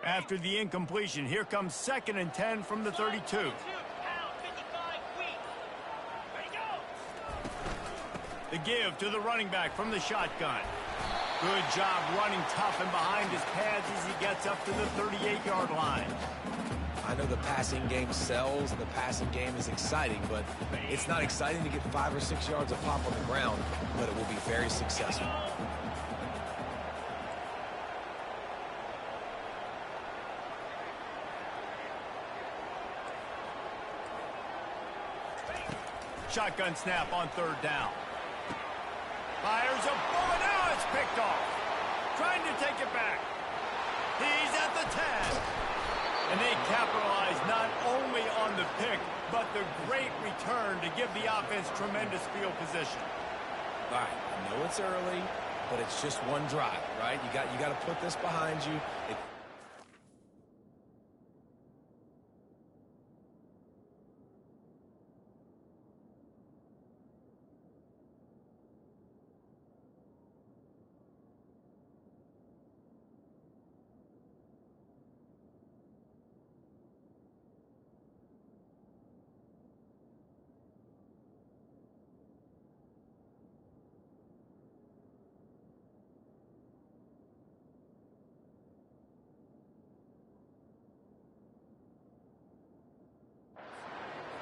After the incompletion, here comes 2nd and 10 from the 32. The give to the running back from the shotgun. Good job running tough and behind his pads as he gets up to the 38-yard line. I know the passing game sells, the passing game is exciting, but it's not exciting to get 5 or 6 yards of pop on the ground, but it will be very successful. Shotgun snap on 3rd down. Fires a bullet. Now it's picked off. Trying to take it back. He's at the 10. And they capitalize not only on the pick, but the great return to give the offense tremendous field position. All right, I know it's early, but it's just one drive, right? You got to put this behind you.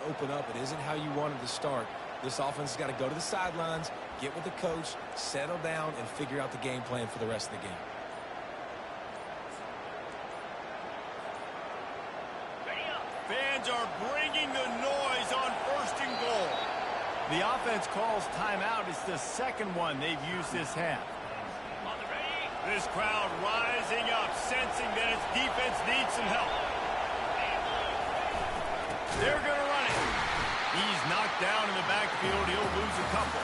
Open up. It isn't how you wanted to start. This offense has got to go to the sidelines, get with the coach, settle down, and figure out the game plan for the rest of the game. Fans are bringing the noise on 1st and goal. The offense calls timeout. It's the 2nd one they've used this half. This crowd rising up, sensing that its defense needs some help. They're going to run it. He's knocked down in the backfield. He'll lose a couple.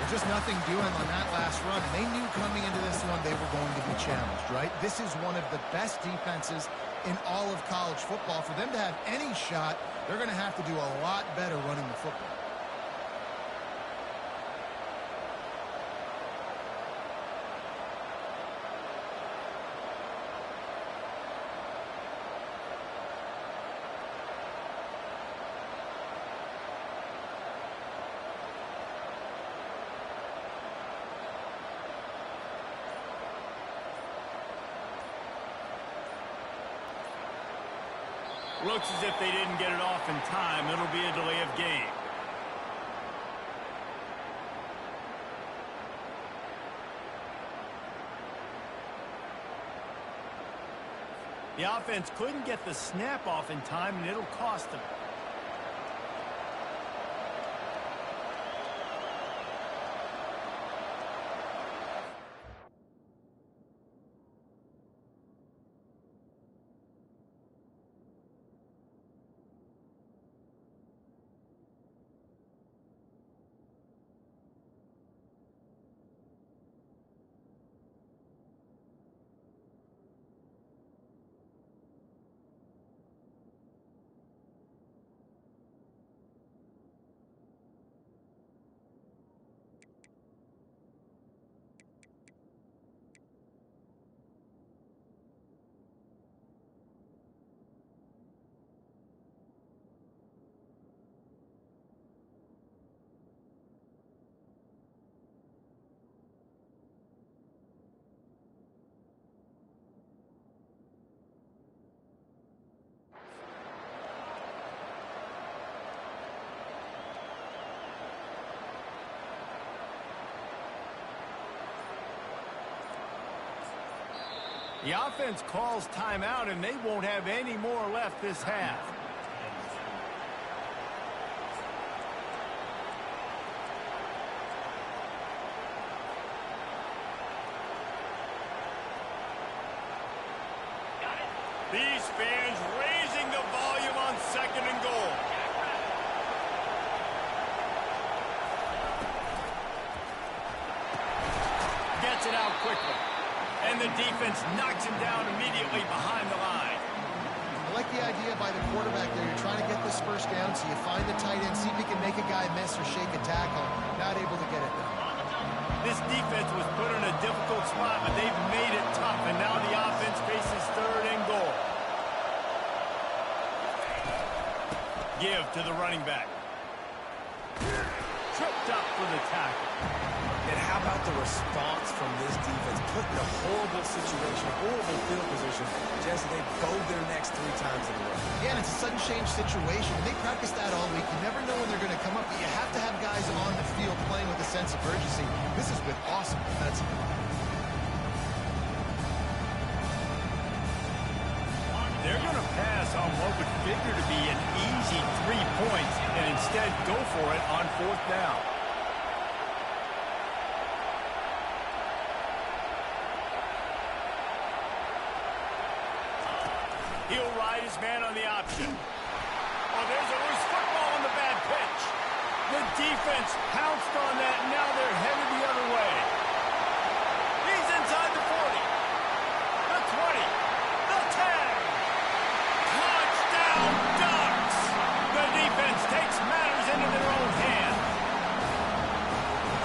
There's just nothing doing on that last run. And they knew coming into this one they were going to be challenged, right? This is one of the best defenses in all of college football. For them to have any shot, they're going to have to do a lot better running the football. Looks as if they didn't get it off in time. It'll be a delay of game. The offense couldn't get the snap off in time, and it'll cost them. The offense calls timeout, and they won't have any more left this half. These fans raising the volume on 2nd and goal. Gets it out quickly. And the defense knocks him down immediately behind the line. I like the idea by the quarterback there. You're trying to get this first down, so you find the tight end, see if he can make a guy miss or shake a tackle. Not able to get it done. This defense was put in a difficult spot, but they've made it tough, and now the offense faces 3rd and goal. Give to the running back. Tripped up for the tackle. And how about the response from this defense? Put in a horrible situation, horrible field position, just they bowed their necks 3 times in a row. Yeah, and it's a sudden change situation. They practice that all week. You never know when they're going to come up, but you have to have guys on the field playing with a sense of urgency. This has been awesome defensively. They're going to pass on what would figure to be an easy 3 points and instead go for it on 4th down. He'll ride his man on the option. Oh, there's a loose football on the bad pitch. The defense pounced on that, and now they're headed the other way. He's inside the 40. The 20. The 10. Touchdown Ducks! The defense takes matters into their own hands.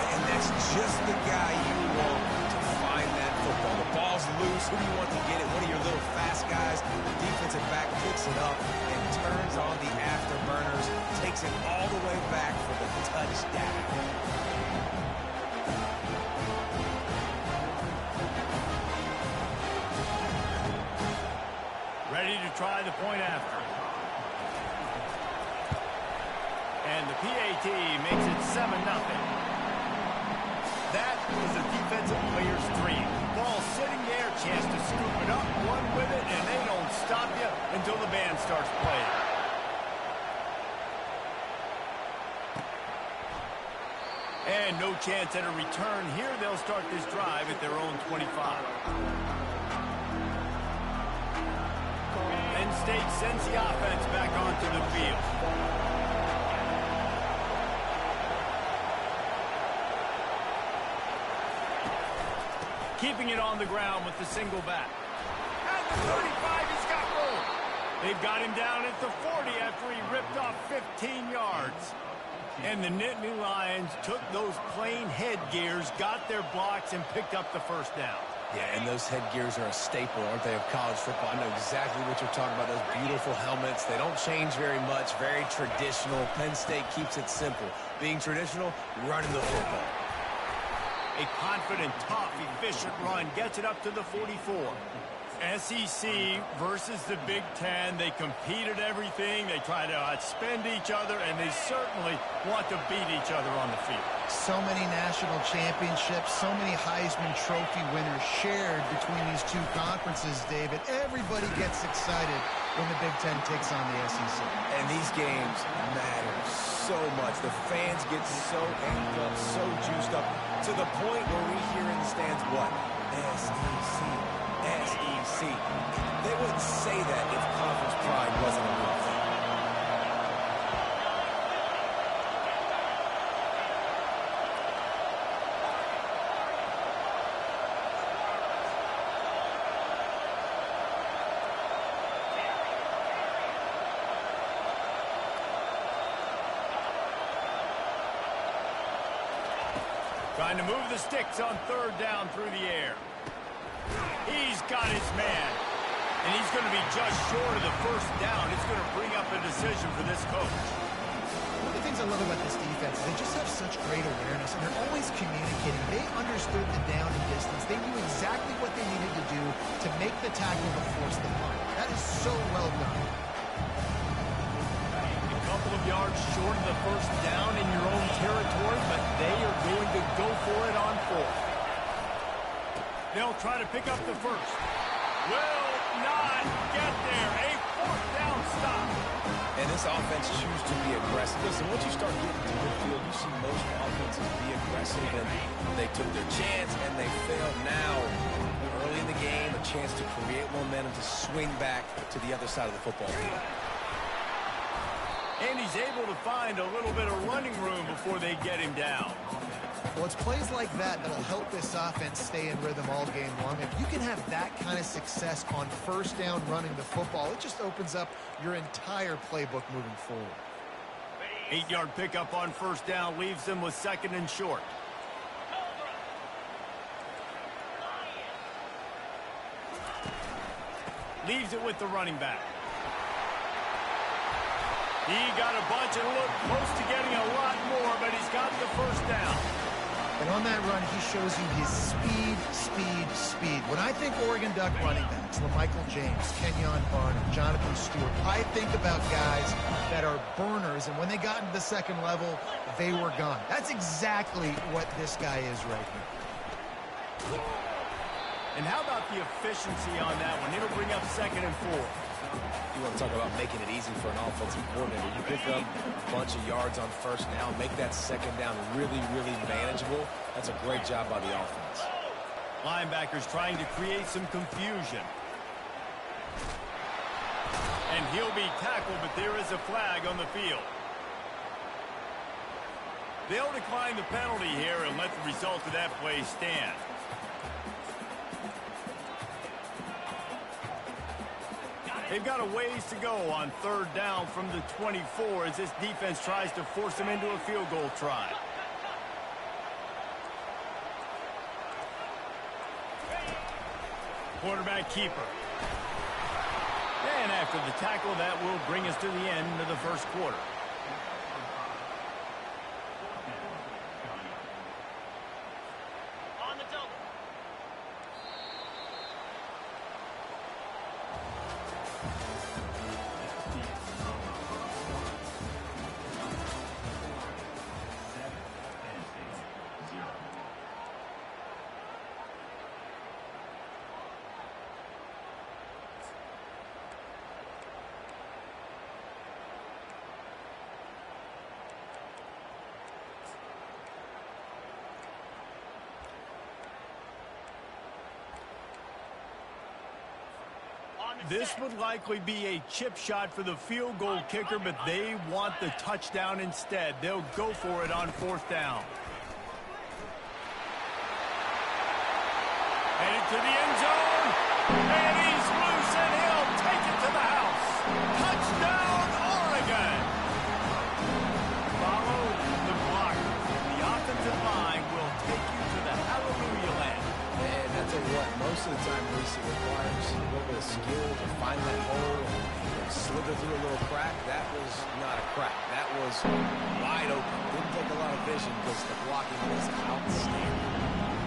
And that's just the guy you want to find that football. The ball's loose. Who do you want to get it? One of your little fast guys. The defensive back picks it up and turns on the afterburners, takes it all the way back for the touchdown. Ready to try the point after. And the PAT makes it 7-0. That was a defensive player's dream. Ball sitting there, chance to scoop it up, run with it, and they don't stop you until the band starts playing. And no chance at a return here. They'll start this drive at their own 25. Penn State sends the offense back onto the field. Keeping it on the ground with the single back. At the 35, he's got room. They've got him down at the 40 after he ripped off 15 yards. And the Nittany Lions took those plain headgears, got their blocks, and picked up the 1st down. Yeah, and those headgears are a staple, aren't they, of college football? I know exactly what you're talking about, those beautiful helmets. They don't change very much, very traditional. Penn State keeps it simple. Being traditional, running the football. A confident, tough, efficient run gets it up to the 44. SEC versus the Big Ten. They compete at everything. They try to outspend each other, and they certainly want to beat each other on the field. So many national championships, so many Heisman Trophy winners shared between these two conferences, David. Everybody gets excited when the Big Ten takes on the SEC. And these games matter so much. The fans get so amped up, so juiced up, to the point where we hear in the stands, what? SEC, SEC. They wouldn't say that if conference pride wasn't a real thing. Trying to move the sticks on 3rd down through the air. He's got his man. And he's going to be just short of the 1st down. It's going to bring up a decision for this coach. One of the things I love about this defense is they just have such great awareness, and they're always communicating. They understood the down and distance. They knew exactly what they needed to do to make the tackle to force the punt. That is so well done. A couple of yards short of the 1st down in your own territory, but they are going to go for it on 4th. They'll try to pick up the 1st. Will not get there. A 4th down stop. And this offense chooses to be aggressive. Listen, once you start getting to midfield, you see most offenses be aggressive, and they took their chance, and they failed. Now, early in the game, a chance to create momentum, to swing back to the other side of the football field. And he's able to find a little bit of running room before they get him down. Well, it's plays like that that'll help this offense stay in rhythm all game long. If you can have that kind of success on 1st down running the football, it just opens up your entire playbook moving forward. 8-yard pickup on 1st down leaves them with 2nd and short. Leaves it with the running back. He got a bunch and looked close to getting a lot more, but he's got the first down. And on that run, he shows you his speed, speed, speed. When I think Oregon Duck running backs, LaMichael James, Kenyon Barnett, Jonathan Stewart, I think about guys that are burners, and when they got into the second level, they were gone. That's exactly what this guy is right here. And how about the efficiency on that one? It'll bring up 2nd and 4. You want to talk about making it easy for an offensive coordinator. You pick up a bunch of yards on first down, make that second down really, really manageable. That's a great job by the offense. Linebackers trying to create some confusion. And he'll be tackled, but there is a flag on the field. They'll decline the penalty here and let the result of that play stand. They've got a ways to go on 3rd down from the 24 as this defense tries to force them into a field goal try. Quarterback keeper. And after the tackle, that will bring us to the end of the first quarter. This would likely be a chip shot for the field goal kicker, but they want the touchdown instead. They'll go for it on 4th down. Headed to the end zone, and he's loose, and he'll take it to the house. Touchdown, Oregon! Follow the blocker. The offensive line will take you to the hallelujah land. And I tell you what, most of the time, Reese, it requires a little bit of skill to find that hole and slither through a little crack. That was not a crack. That was wide open. Didn't take a lot of vision because the blocking was outstanding.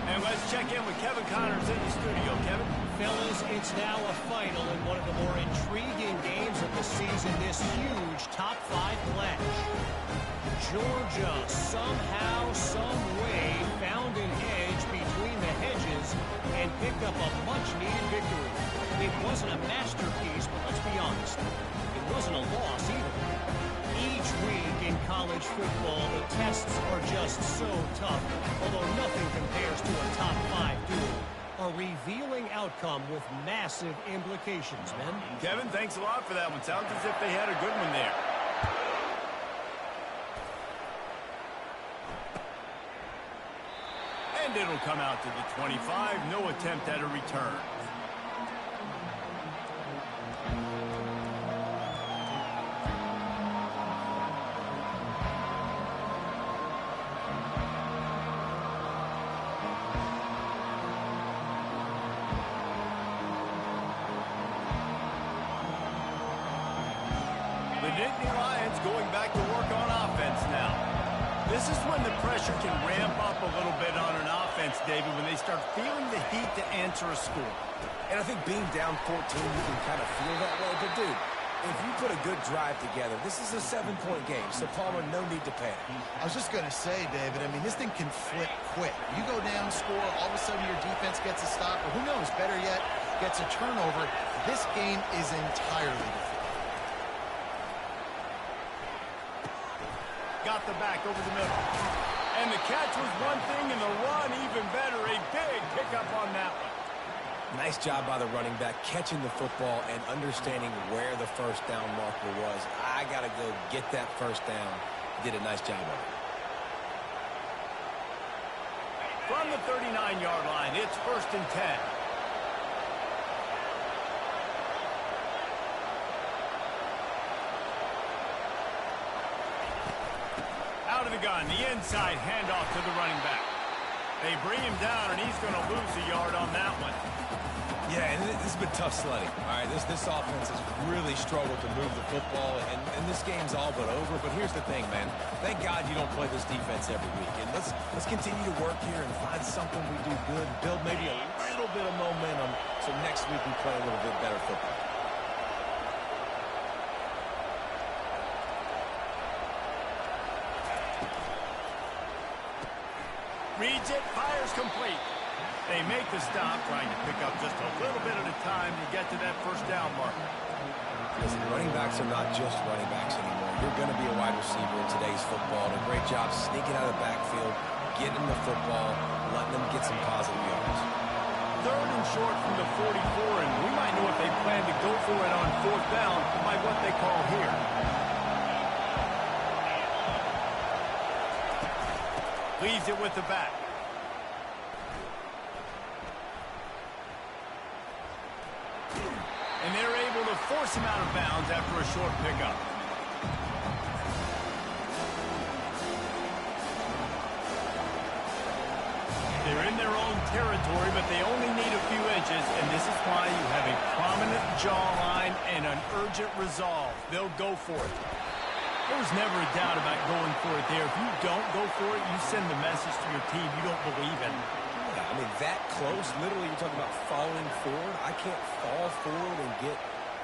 And let's check in with Kevin Connors in the studio. Kevin? Fellas, it's now a final in one of the more intriguing games of the season, this huge top 5 clash. Georgia somehow, some way found an edge between the hedges and picked up a much-needed victory. It wasn't a masterpiece, but let's be honest, it wasn't a loss either. Each week in college football, the tests are just so tough, although nothing compares to a top 5 duel. A revealing outcome with massive implications, men. Kevin, thanks a lot for that one. Sounds as if they had a good one there. And it'll come out to the 25. No attempt at a return. The Nittany Lions going back to work on offense now. This is when the pressure can ramp up a little bit on an offense, David, when they start feeling the heat to answer a score. And I think being down 14, you can kind of feel that way. But, dude, if you put a good drive together, this is a 7-point game. So, Palmer, no need to panic. I was just going to say, David, I mean, this thing can flip quick. You go down, score, all of a sudden your defense gets a stop, or who knows, better yet, gets a turnover. This game is entirely different. Got the back over the middle. And the catch was one thing, and the run even better. A big pickup on that one. Nice job by the running back, catching the football and understanding where the first down marker was. I got to go get that first down. Did a nice job of it. From the 39-yard line, it's 1st and 10. Out of the gun, the inside handoff to the running back. They bring him down, and he's going to lose a yard on that one. Yeah, and this has been tough sledding. All right, this offense has really struggled to move the football, and this game's all but over. But here's the thing, man. Thank God you don't play this defense every week. And let's continue to work here and find something we do good, build maybe a little bit of momentum so next week we play a little bit better football. Reads it, fires complete. They make the stop, trying to pick up just a little bit at a time to get to that first down mark. Listen, running backs are not just running backs anymore. You're going to be a wide receiver in today's football. And a great job sneaking out of the backfield, getting them the football, letting them get some positive yards. Third and short from the 44, and we might know if they plan to go for it on fourth down by what they call here. Leaves it with the back. And they're able to force him out of bounds after a short pickup. They're in their own territory, but they only need a few inches, and this is why you have a prominent jawline and an urgent resolve. They'll go for it. There's never a doubt about going for it there. If you don't go for it, you send the message to your team you don't believe in. I mean, that close, literally, you're talking about falling forward. I can't fall forward and get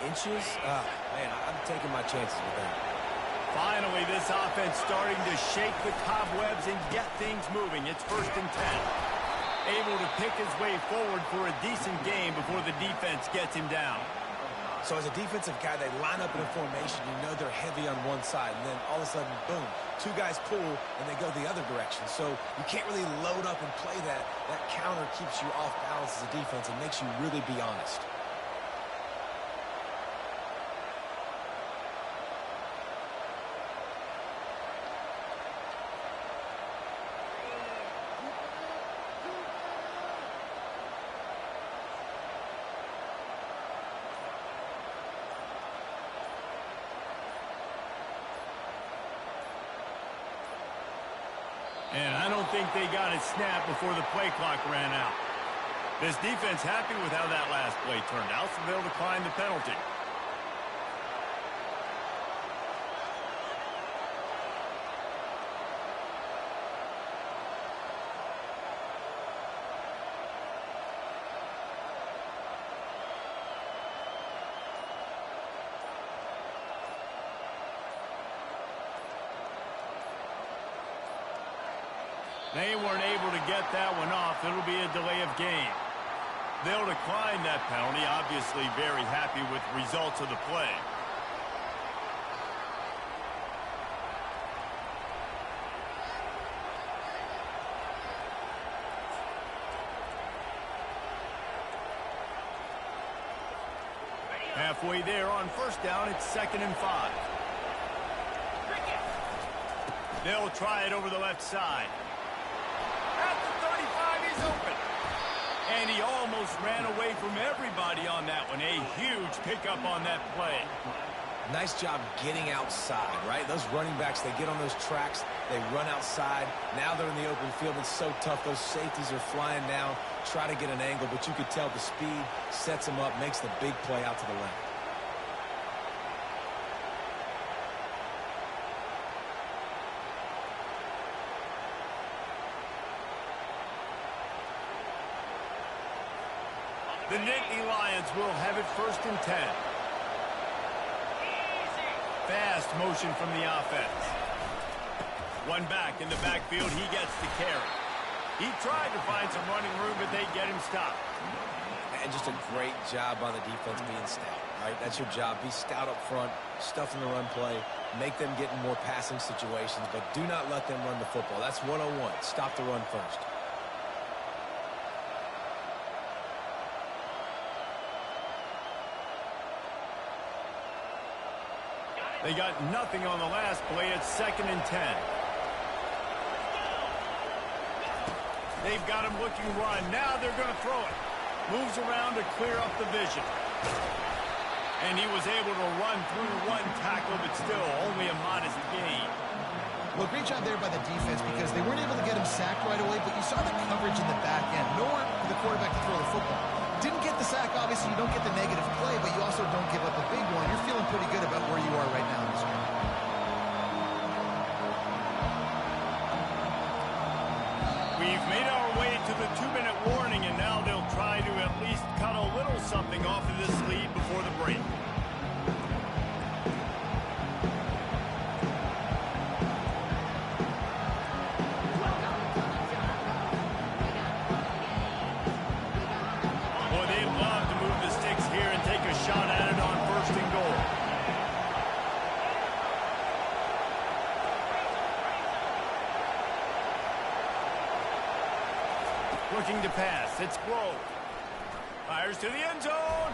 inches. Man, I'm taking my chances with that. Finally, this offense starting to shake the cobwebs and get things moving. It's 1st and 10. Able to pick his way forward for a decent game before the defense gets him down. So as a defensive guy, they line up in a formation. You know they're heavy on one side, and then all of a sudden, boom, two guys pull, and they go the other direction. So you can't really load up and play that. That counter keeps you off balance as a defense and makes you really be honest. And I don't think they got it snapped before the play clock ran out. This defense happy with how that last play turned out, so they'll decline the penalty. They weren't able to get that one off. It'll be a delay of game. They'll decline that penalty, obviously very happy with the results of the play. Halfway there on first down, it's 2nd and 5. They'll try it over the left side. At the 35, he's open. And he almost ran away from everybody on that one. A huge pickup on that play. Nice job getting outside, right? Those running backs, they get on those tracks, they run outside. Now they're in the open field. It's so tough. Those safeties are flying down, try to get an angle, but you could tell the speed sets them up, makes the big play out to the left. The Nittany Lions will have it 1st and 10. Fast motion from the offense. One back in the backfield. He gets the carry. He tried to find some running room, but they get him stopped. And just a great job on the defense being stout, right? That's your job. Be stout up front, stuff in the run play, make them get in more passing situations, but do not let them run the football. That's 101. Stop the run first. They got nothing on the last play. It's 2nd and 10. They've got him looking run. Now they're going to throw it. Moves around to clear up the vision. And he was able to run through one tackle, but still only a modest gain. Well, great job there by the defense because they weren't able to get him sacked right away, but you saw the coverage so you don't get the negative play, but you also don't give up a big one. You're feeling pretty good about where you are right now in this game. We've made our way to the 2-minute warning, and now they'll try to at least cut a little something off of this lead before the break. Boy, they'd love to move the sticks here and take a shot at it on first and goal. Looking to pass. It's Grove. Fires to the end zone.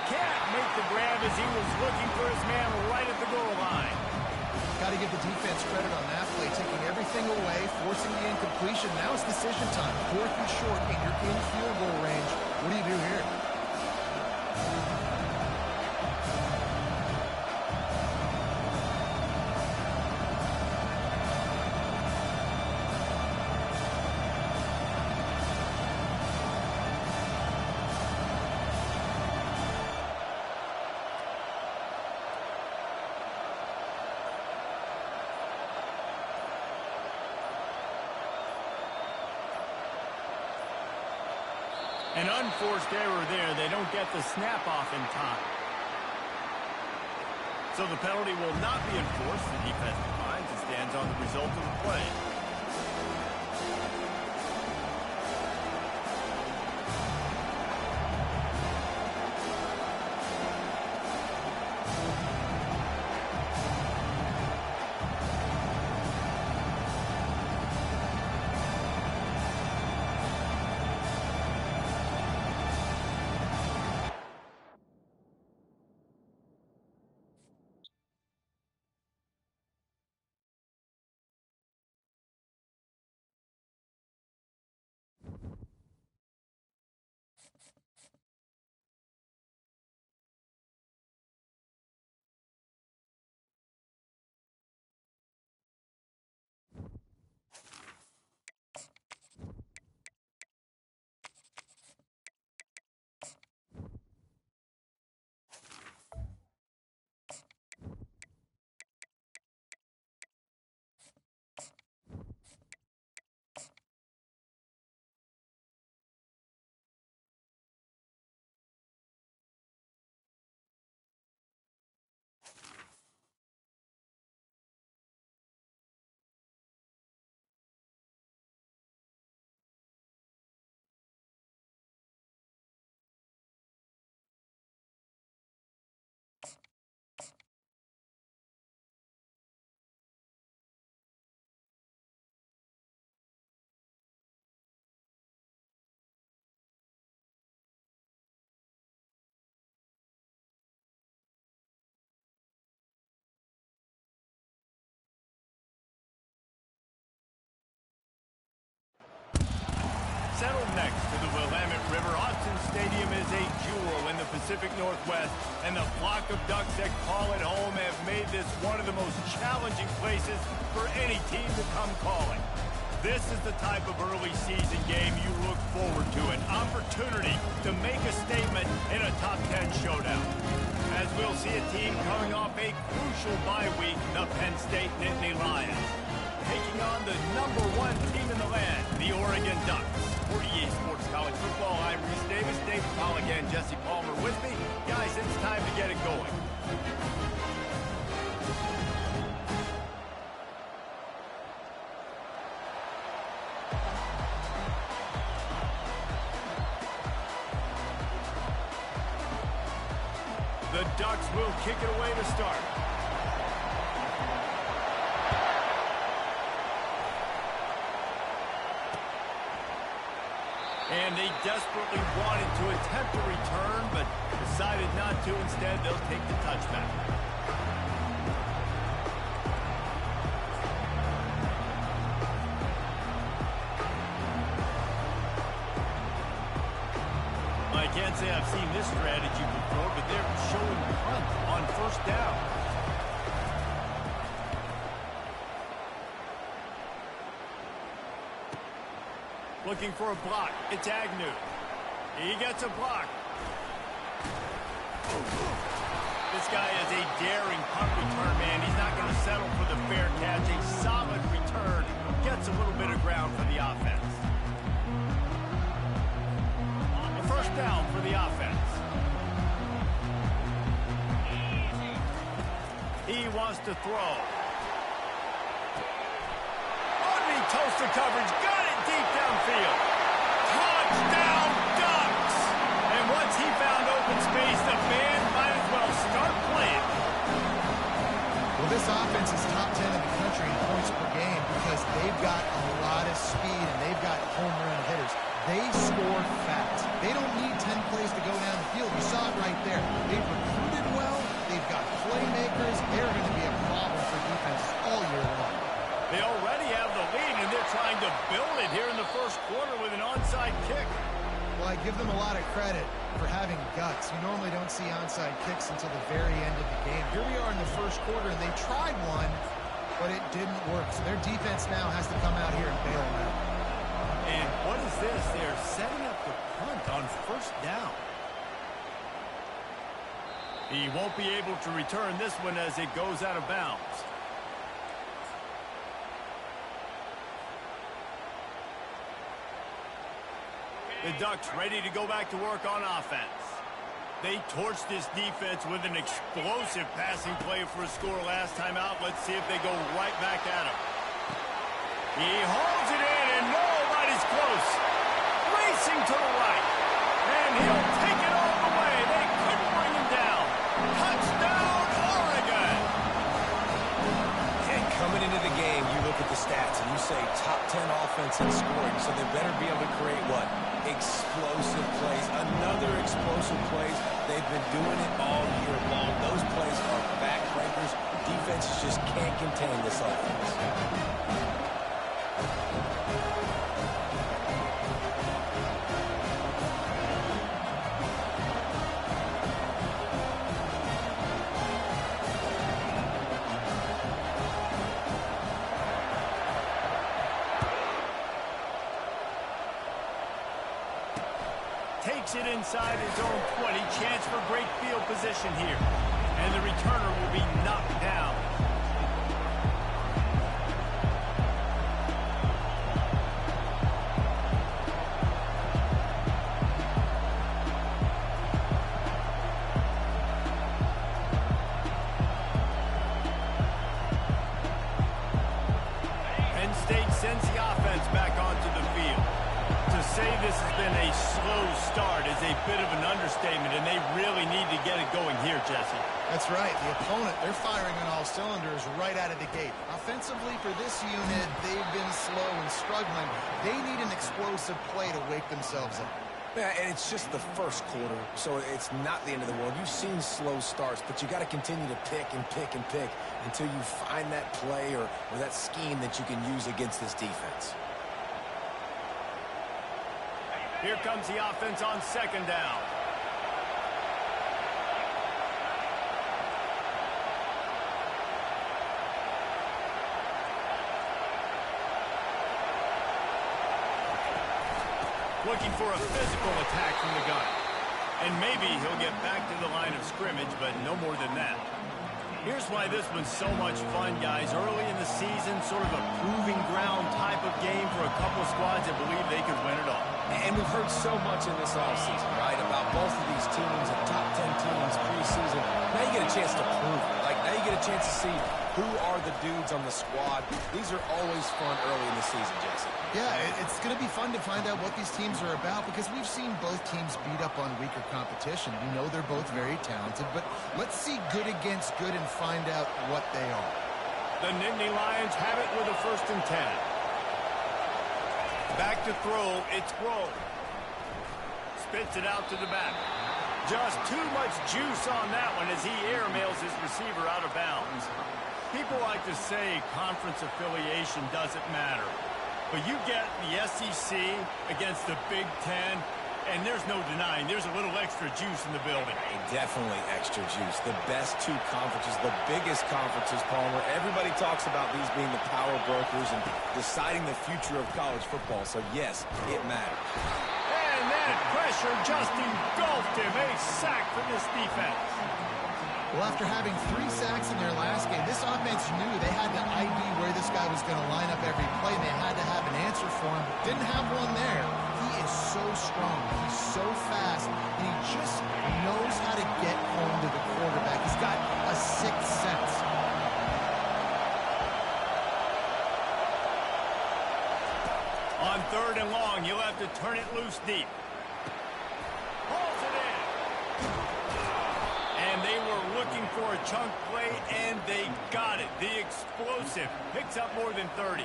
Can't make the grab as he was looking for his man right at the goal line. Got to give the defense credit on that play, taking everything away, forcing the incompletion. Now it's decision time. 4th and short, and you're in field goal range. What do you do here? An unforced error there. They don't get the snap off in time. So the penalty will not be enforced. The defense declines and stands on the result of the play. Settled next to the Willamette River, Autzen Stadium is a jewel in the Pacific Northwest, and the flock of Ducks that call it home have made this one of the most challenging places for any team to come calling. This is the type of early season game you look forward to, an opportunity to make a statement in a top 10 showdown. As we'll see a team coming off a crucial bye week, the Penn State Nittany Lions, taking on the #1 team in the land, the Oregon Ducks. For EA Sports College Football, I'm Reese Davis, Dave Paul again, Jesse Palmer with me. Guys, it's time to get it going. The Ducks will kick it away to start. And they desperately wanted to attempt a return, but decided not to. Instead, they'll take the touchback. I can't say I've seen this strategy before, but they're showing punt on first down. Looking for a block. It's Agnew. He gets a block. This guy is a daring punt return man. He's not going to settle for the fair catch. A solid return gets a little bit of ground for the offense. A first down for the offense. He wants to throw. Underneath toaster coverage. Got it deep downfield. Touchdown Ducks! And once he found open space, the band might as well start playing. Well, this offense is top 10 in the country in points per game because they've got a lot of speed and they've got home run hitters. They score fast. They don't need 10 plays to go down the field. You saw it right there. They've recruited well. They've got playmakers. They're going to be a problem for defenses all year long. They already have the lead, and they're trying to build it here in the first quarter with an onside kick. Well, I give them a lot of credit for having guts. You normally don't see onside kicks until the very end of the game. Here we are in the first quarter, and they tried one, but it didn't work. So their defense now has to come out here and bail them out. And what is this? They're setting up the punt on first down. He won't be able to return this one as it goes out of bounds. The Ducks ready to go back to work on offense. They torched this defense with an explosive passing play for a score last time out. Let's see if they go right back at him. He holds it in, and nobody's close. Racing to the right. And he'll take it all the way. They couldn't bring him down. Touchdown, Oregon! And coming into the game, you look at the stats and you say top 10 offense in scoring, so they better be able to create what? Explosive plays. Another explosive plays. They've been doing it all year long. Those plays are backbreakers. Defenses just can't contain this offense. Takes it inside his own 20. Chance for great field position here. And the returner will be knocked down. Penn State sends the offense back onto the field. To say this has been a slow start is a bit of an understatement, and they really need to get it going here, Jesse. That's right. The opponent, they're firing on all cylinders right out of the gate. Offensively, for this unit, they've been slow and struggling. They need an explosive play to wake themselves up. Yeah, and it's just the first quarter, so it's not the end of the world. You've seen slow starts, but you got to continue to pick and pick and pick until you find that play or that scheme that you can use against this defense. Here comes the offense on second down. Looking for a physical attack from the gun. And maybe he'll get back to the line of scrimmage, but no more than that. Here's why this one's so much fun, guys. Early in the season, sort of a proving ground type of game for a couple of squads that believe they could win it all. And we've heard so much in this offseason, right, about both of these teams and top 10 teams preseason. Now you get a chance to prove it. Like, now you get a chance to see who are the dudes on the squad. These are always fun early in the season, Jesse. Yeah, it's going to be fun to find out what these teams are about because we've seen both teams beat up on weaker competition. We know they're both very talented, but let's see good against good and find out what they are. The Nittany Lions have it with a 1st and 10. Back to throw, it's Rowe. Spits it out to the back. Just too much juice on that one as he airmails his receiver out of bounds. People like to say conference affiliation doesn't matter. But you get the SEC against the Big Ten, and there's no denying there's a little extra juice in the building. Definitely extra juice. The best two conferences, the biggest conferences, Palmer. Everybody talks about these being the power brokers and deciding the future of college football. So, yes, it matters. And That pressure just engulfed him. A sack from this defense. Well, after having 3 sacks in their last game, this offense knew they had to ID where this guy was going to line up every play, and they had to have an answer for him. Didn't have one there. He is so strong. He's so fast, and he just knows how to get home to the quarterback. He's got a sixth sense. On 3rd and long, you'll have to turn it loose deep. Pulls it in. And they were looking for a chunk play, and they got it. The explosive picks up more than 30.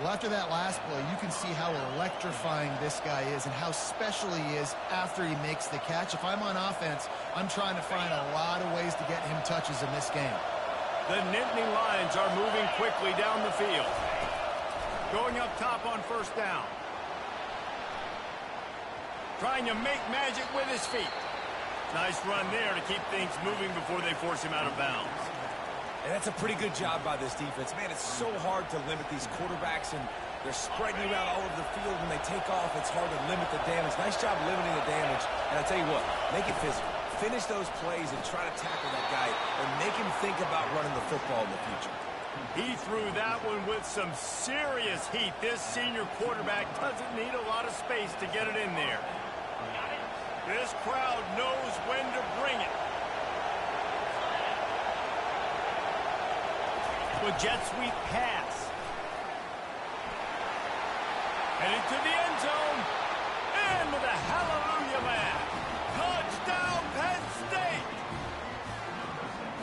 Well, after that last play, you can see how electrifying this guy is and how special he is after he makes the catch. If I'm on offense, I'm trying to find a lot of ways to get him touches in this game. The Nittany Lions are moving quickly down the field. Going up top on 1st down. Trying to make magic with his feet. Nice run there to keep things moving before they force him out of bounds. And that's a pretty good job by this defense. Man, it's so hard to limit these quarterbacks, and they're spreading you out all over the field. When they take off, it's hard to limit the damage. Nice job limiting the damage. And I tell you what, make it physical. Finish those plays and try to tackle that guy and make him think about running the football in the future. He threw that one with some serious heat. This senior quarterback doesn't need a lot of space to get it in there. This crowd knows when to bring it. With jet sweep pass. Headed to the end zone. Into the hallelujah man. Touchdown, Penn State.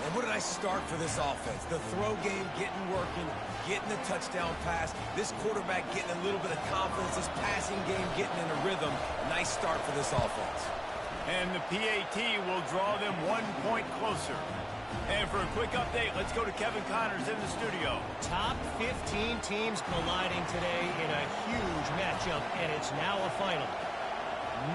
And what did I start for this offense? The throw game getting working, getting the touchdown pass. This quarterback getting a little bit of confidence. This passing game getting in a rhythm. A nice start for this offense. And the PAT will draw them 1 point closer. And for a quick update, let's go to Kevin Connors in the studio. Top 15 teams colliding today in a huge matchup, and it's now a final.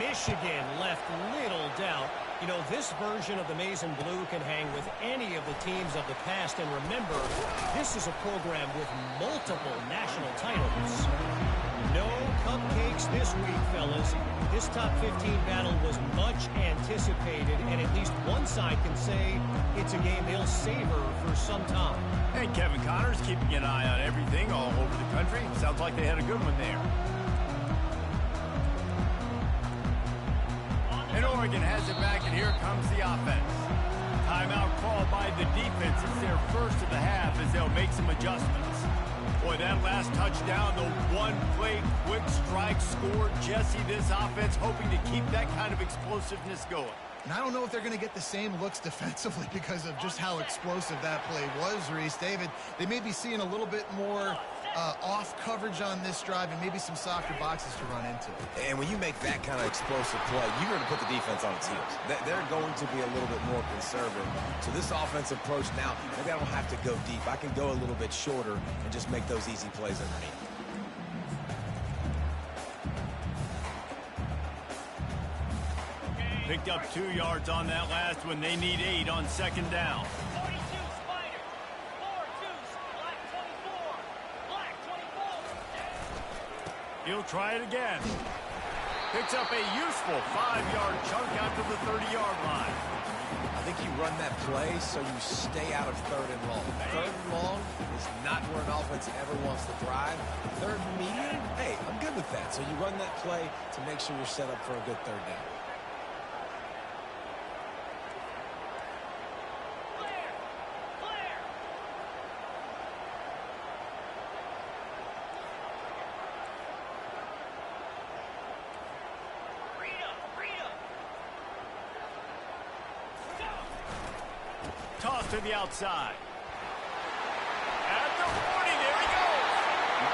Michigan left little doubt. You know, this version of the Maize and Blue can hang with any of the teams of the past. And remember, this is a program with multiple national titles. No cupcakes this week, fellas. This top 15 battle was much anticipated, and at least one side can say it's a game they'll savor for some time. And Kevin Connors keeping an eye on everything all over the country. Sounds like they had a good one there. And Oregon has it back, and here comes the offense. Timeout called by the defense. It's their first of the half as they'll make some adjustments. Boy, that last touchdown, the one-play quick strike score. Jesse, this offense hoping to keep that kind of explosiveness going. And I don't know if they're going to get the same looks defensively because of just how explosive that play was, Reese. David, they may be seeing a little bit more off coverage on this drive and maybe some softer boxes to run into. And when you make that kind of explosive play, you're going to put the defense on its heels. They're going to be a little bit more conservative. So this offensive approach now, maybe I don't have to go deep. I can go a little bit shorter and just make those easy plays underneath. Picked up 2 yards on that last one. They need 8 on 2nd down. 42 Spider. 4-2 Black 24. Black 24. He'll try it again. Picks up a useful 5-yard chunk out to the 30-yard line. I think you run that play so you stay out of 3rd and long. 3rd and long is not where an offense ever wants to drive. 3rd and medium, hey, I'm good with that. So you run that play to make sure you're set up for a good 3rd down. Toss to the outside. At the 40, there he goes.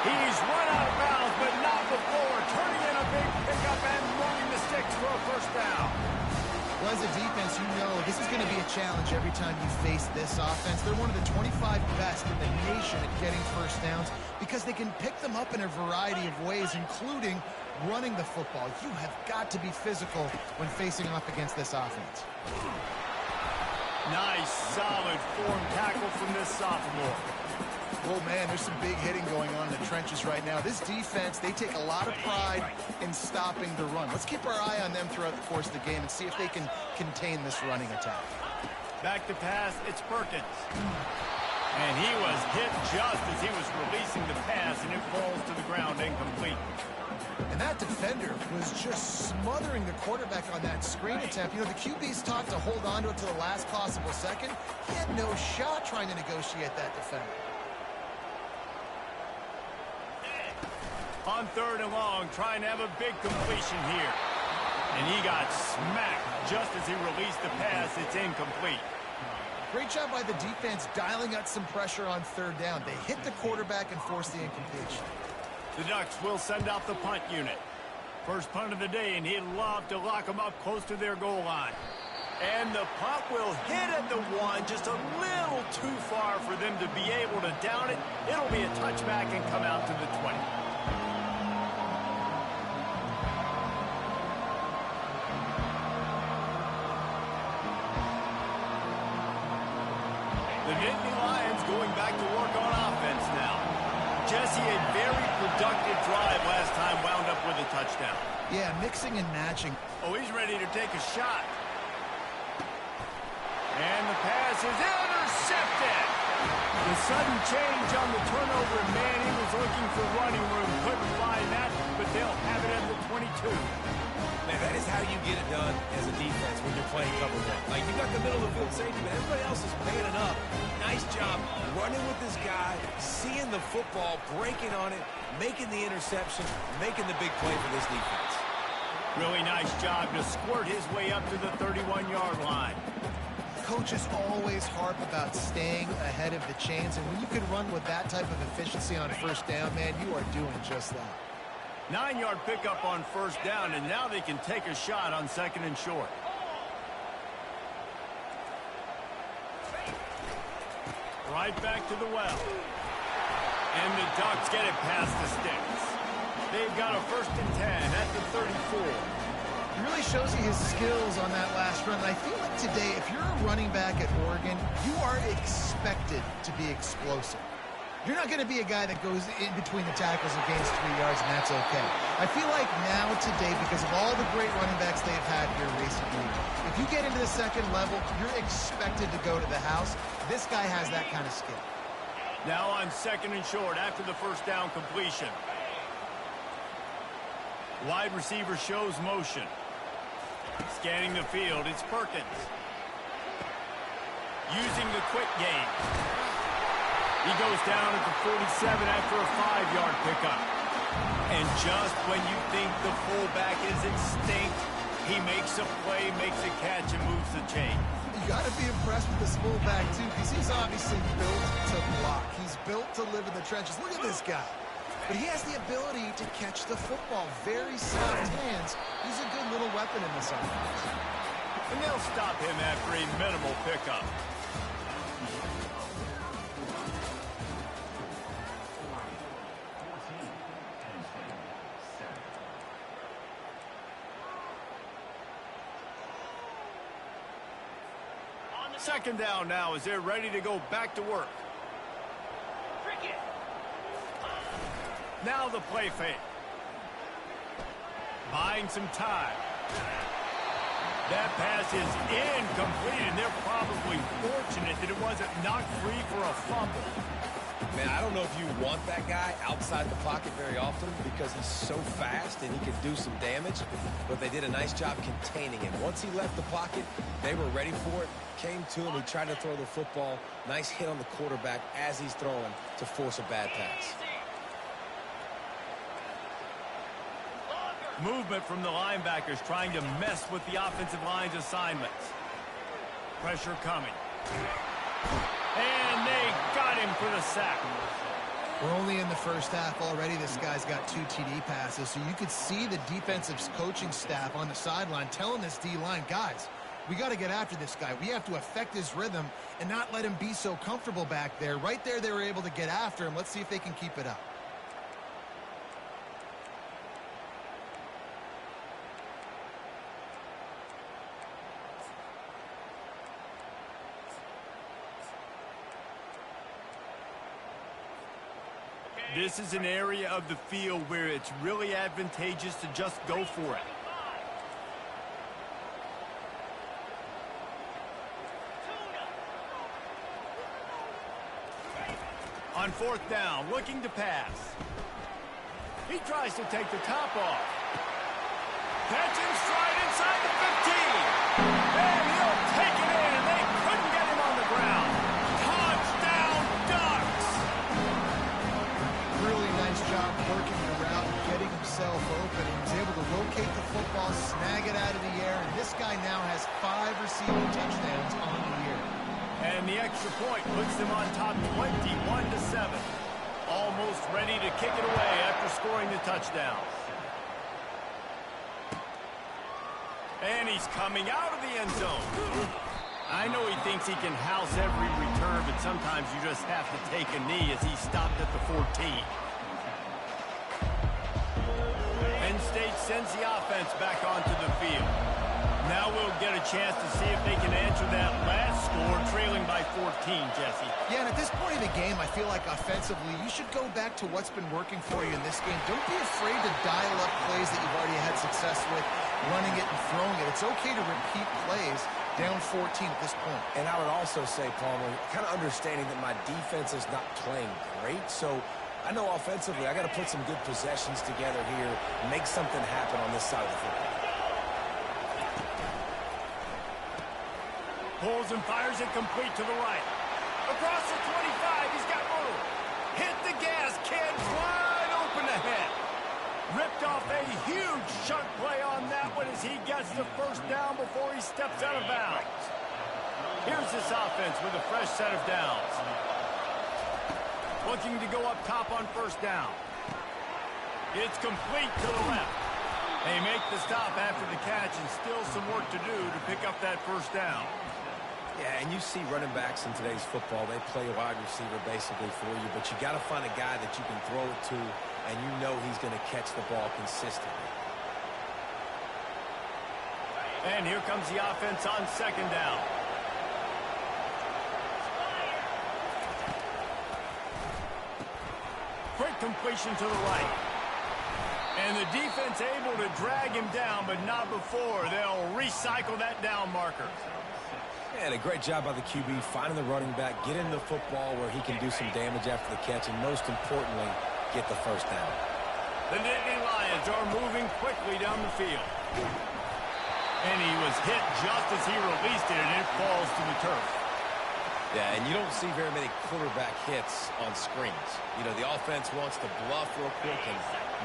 He's run out of bounds, but not before. Turning in a big pickup and running the sticks for a 1st down. Well, as a defense, you know this is going to be a challenge every time you face this offense. They're one of the 25 best in the nation at getting 1st downs because they can pick them up in a variety of ways, including running the football. You have got to be physical when facing off against this offense. Nice, solid form tackle from this sophomore. Oh, man, there's some big hitting going on in the trenches right now. This defense, they take a lot of pride in stopping the run. Let's keep our eye on them throughout the course of the game and see if they can contain this running attack. Back to pass, it's Perkins. And he was hit just as he was releasing the pass, and it falls to the ground incomplete. And that defender was just smothering the quarterback on that screen attempt. You know, the QB's taught to hold on to it to the last possible second. He had no shot trying to negotiate that defender. On 3rd and long, trying to have a big completion here. And he got smacked just as he released the pass. It's incomplete. Great job by the defense dialing out some pressure on 3rd down. They hit the quarterback and forced the incompletion. The Ducks will send out the punt unit. First punt of the day, and he'd love to lock them up close to their goal line. And the punt will hit at the 1, just a little too far for them to be able to down it. It'll be a touchback and come out to the 20. The Nittany Lions going back to work on offense now. Jesse, a very productive drive last time, wound up with a touchdown. Yeah, mixing and matching. Oh, he's ready to take a shot. And the pass is intercepted. The sudden change on the turnover, man, he was looking for running room. Couldn't find that, but they'll have it at the 22. Man, that is how you get it done as a defense when you're playing cover one. Like, you got the middle of the field safety, but everybody else is manning up. Nice job running with this guy, seeing the football, breaking on it, making the interception, making the big play for this defense. Really nice job to squirt his way up to the 31-yard line. Coaches always harp about staying ahead of the chains, and when you can run with that type of efficiency on 1st down, man, you are doing just that. 9-yard pickup on 1st down, and now they can take a shot on 2nd and short. Right back to the well. And the Ducks get it past the sticks. They've got a 1st and 10 at the 34. It really shows you his skills on that last run. And I feel like today, if you're a running back at Oregon, you are expected to be explosive. You're not going to be a guy that goes in between the tackles and gains 3 yards, and that's okay. I feel like now today, because of all the great running backs they've had here recently, if you get into the 2nd level, you're expected to go to the house. This guy has that kind of skill. Now on 2nd and short after the 1st down completion. Wide receiver shows motion. Scanning the field, it's Perkins. Using the quick game. He goes down at the 47 after a 5-yard pickup. And just when you think the fullback is extinct, he makes a play, makes a catch, and moves the chain. You got to be impressed with this fullback, too, because he's obviously built to block. He's built to live in the trenches. Look at this guy. But he has the ability to catch the football. Very soft hands. He's a good little weapon in this offense. And they'll stop him after a minimal pickup. Second down now as they're ready to go back to work. Cricket. Now the play fake. Buying some time. That pass is incomplete, and they're probably fortunate that it wasn't knocked free for a fumble. Man, I don't know if you want that guy outside the pocket very often because he's so fast and he can do some damage, but they did a nice job containing him. Once he left the pocket, they were ready for it, came to him, he tried to throw the football. Nice hit on the quarterback as he's throwing to force a bad pass. Movement from the linebackers trying to mess with the offensive line's assignments. Pressure coming. And they got him for the sack. We're only in the 1st half already. This guy's got 2 TD passes, so you could see the defensive coaching staff on the sideline telling this D-line, guys, we got to get after this guy. We have to affect his rhythm and not let him be so comfortable back there. Right there, they were able to get after him. Let's see if they can keep it up. This is an area of the field where it's really advantageous to just go for it. On fourth down, looking to pass. He tries to take the top off. Catching stride inside the 15. And he'll take it in, and they couldn't get him on the ground. Touchdown, Ducks! Really nice job working the route and getting himself open. He was able to locate the football, snag it out of the air, and this guy now has 5 receiving touchdowns on the year. And the extra point puts them on top 21-7. Almost ready to kick it away after scoring the touchdown. And he's coming out of the end zone. I know he thinks he can house every return, but sometimes you just have to take a knee as he stopped at the 14. Penn State sends the offense back onto the field. Now we'll get a chance to see if they can answer that last score, trailing by 14, Jesse. Yeah, and at this point in the game, I feel like offensively, you should go back to what's been working for you in this game. Don't be afraid to dial up plays that you've already had success with, running it and throwing it. It's okay to repeat plays down 14 at this point. And I would also say, Palmer, kind of understanding that my defense is not playing great, so I know offensively I got to put some good possessions together here, make something happen on this side of the football. Pulls and fires it complete to the right. Across the 25, he's got room. Hit the gas, kid, wide open ahead. Ripped off a huge chunk play on that one as he gets the first down before he steps out of bounds. Here's this offense with a fresh set of downs. Looking to go up top on first down. It's complete to the left. They make the stop after the catch, and still some work to do to pick up that first down. Yeah, and you see running backs in today's football, they play a wide receiver basically for you, but you got to find a guy that you can throw it to, and you know he's going to catch the ball consistently. And here comes the offense on second down. Quick completion to the right. And the defense able to drag him down, but not before. They'll recycle that down marker. And a great job by the QB finding the running back, get in the football where he can do some damage after the catch, and most importantly, get the first down. The Nittany Lions are moving quickly down the field. And he was hit just as he released it, and it falls to the turf. Yeah, and you don't see very many quarterback hits on screens. You know, the offense wants to bluff real quick and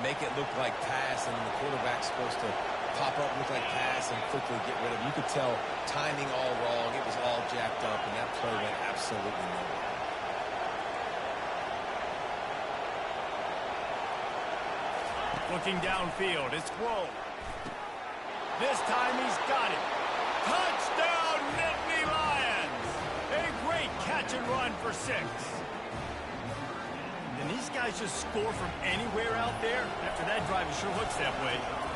make it look like pass, and then the quarterback's supposed to pop up, look like pass, and quickly get rid of it. You could tell timing all wrong. It was all jacked up, and that play went absolutely nowhere. Looking downfield, it's Crow. This time he's got it. Touchdown, Nittany Lions! A great catch and run for 6. And these guys just score from anywhere out there. After that drive, it sure looks that way.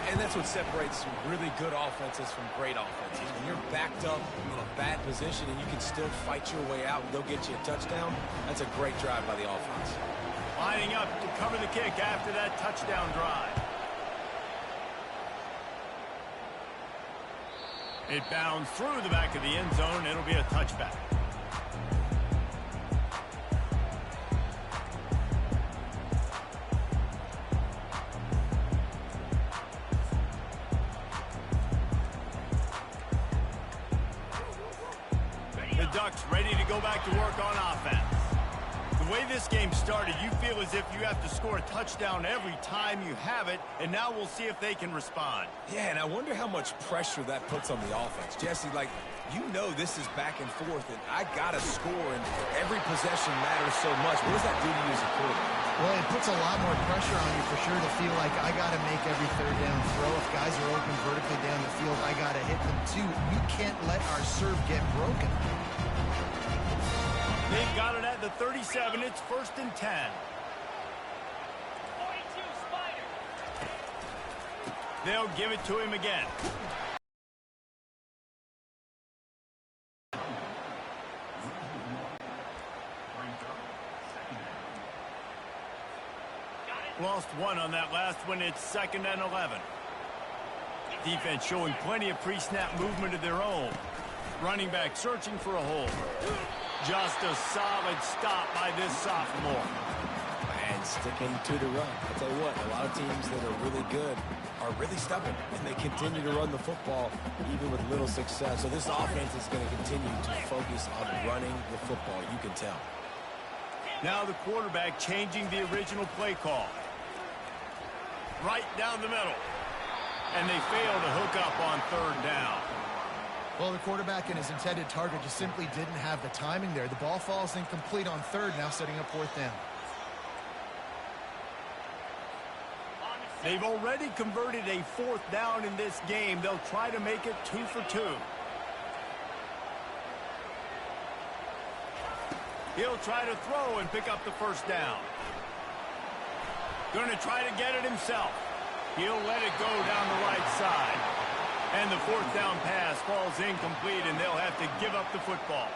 And that's what separates really good offenses from great offenses. When you're backed up in a bad position and you can still fight your way out and go get you a touchdown, that's a great drive by the offense. Lining up to cover the kick after that touchdown drive. It bounds through the back of the end zone. It'll be a touchback. The Ducks ready to go back to work on offense. The way this game started, you feel as if you have to score a touchdown every time you have it, and now we'll see if they can respond. Yeah, and I wonder how much pressure that puts on the offense. Jesse, like, you know this is back and forth, and I got to score, and every possession matters so much. What does that do to you as a quarterback? Well, it puts a lot more pressure on you for sure to feel like I got to make every third down throw. If guys are open vertically down the field, I got to hit them too. We can't let our serve get broken. They've got it at the 37. It's 1st and 10. 42 Spider. They'll give it to him again. lost one on that last one. It's 2nd and 11. Defense showing plenty of pre-snap movement of their own. Running back searching for a hole. Just a solid stop by this sophomore. And sticking to the run. I'll tell you what, a lot of teams that are really good are really stubborn, and they continue to run the football even with little success. So this offense is going to continue to focus on running the football, you can tell. Now the quarterback changing the original play call. Right down the middle. And they fail to hook up on 3rd down. Well, the quarterback and his intended target just simply didn't have the timing there. The ball falls incomplete on 3rd, now setting up 4th down. They've already converted a 4th down in this game. They'll try to make it 2 for 2. He'll try to throw and pick up the 1st down. Going to try to get it himself. He'll let it go down the right side. And the 4th down pass falls incomplete, and they'll have to give up the football.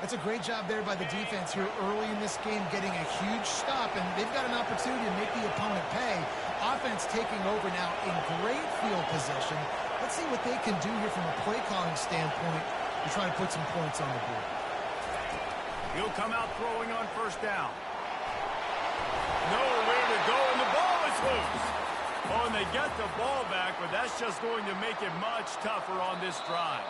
That's a great job there by the defense here early in this game, getting a huge stop, and they've got an opportunity to make the opponent pay. Offense taking over now in great field position. Let's see what they can do here from a play calling standpoint to try to put some points on the board. He'll come out throwing on 1st down. Nowhere to go, and the ball is loose. Oh, and they get the ball back, but that's just going to make it much tougher on this drive.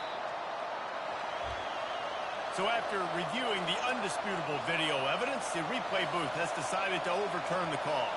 So after reviewing the undisputable video evidence, the replay booth has decided to overturn the call.